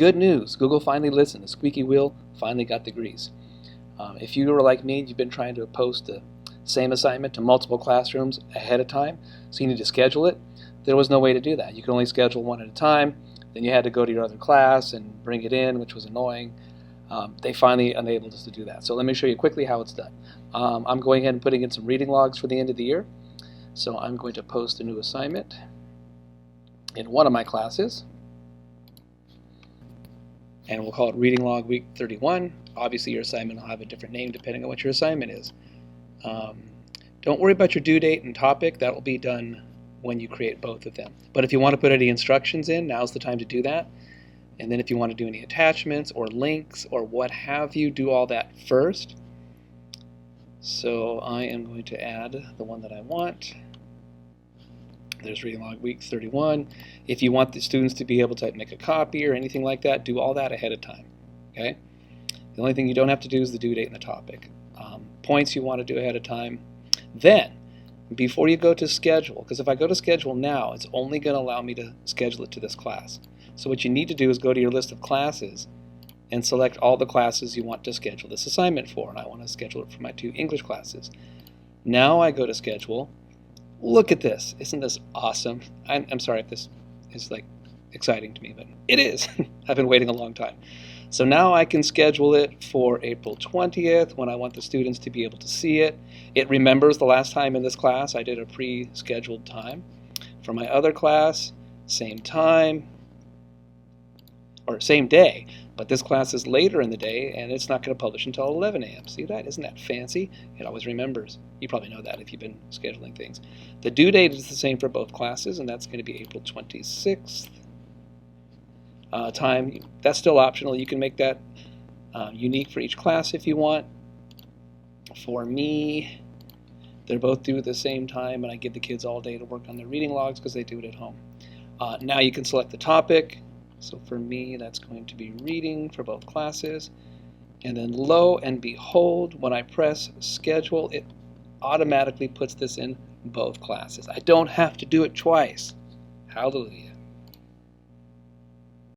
Good news, Google finally listened. The squeaky wheel finally got the grease. If you were like me, you've been trying to post the same assignment to multiple classrooms ahead of time, so you need to schedule it. There was no way to do that. You could only schedule one at a time. Then you had to go to your other class and bring it in, which was annoying. They finally enabled us to do that. So let me show you quickly how it's done. I'm going ahead and putting in some reading logs for the end of the year. So I'm going to post a new assignment in one of my classes. And we'll call it Reading Log Week 31. Obviously your assignment will have a different name depending on what your assignment is. Don't worry about your due date and topic. That will be done when you create both of them. But if you want to put any instructions in, now's the time to do that. And then if you want to do any attachments or links or what have you, do all that first. So I am going to add the one that I want. There's Reading Log Week 31. If you want the students to be able to make a copy or anything like that, do all that ahead of time. Okay? The only thing you don't have to do is the due date and the topic. Points you want to do ahead of time. Then, before you go to schedule, because if I go to schedule now, it's only going to allow me to schedule it to this class. So what you need to do is go to your list of classes and select all the classes you want to schedule this assignment for. And I want to schedule it for my 2 English classes. Now I go to schedule. Look at this. Isn't this awesome? I'm sorry if this is like exciting to me, but it is. I've been waiting a long time. So now I can schedule it for April 20th when I want the students to be able to see it. It remembers the last time in this class I did a pre-scheduled time. For my other class, same time, or same day, but this class is later in the day and it's not going to publish until 11 a.m. See that? Isn't that fancy? It always remembers. You probably know that if you've been scheduling things. The due date is the same for both classes, and that's going to be April 26th. Time, that's still optional. You can make that unique for each class if you want. For me, they're both due at the same time, and I give the kids all day to work on their reading logs because they do it at home. Now you can select the topic. So for me, that's going to be reading for both classes. And then lo and behold, when I press schedule, it automatically puts this in both classes. I don't have to do it twice. Hallelujah.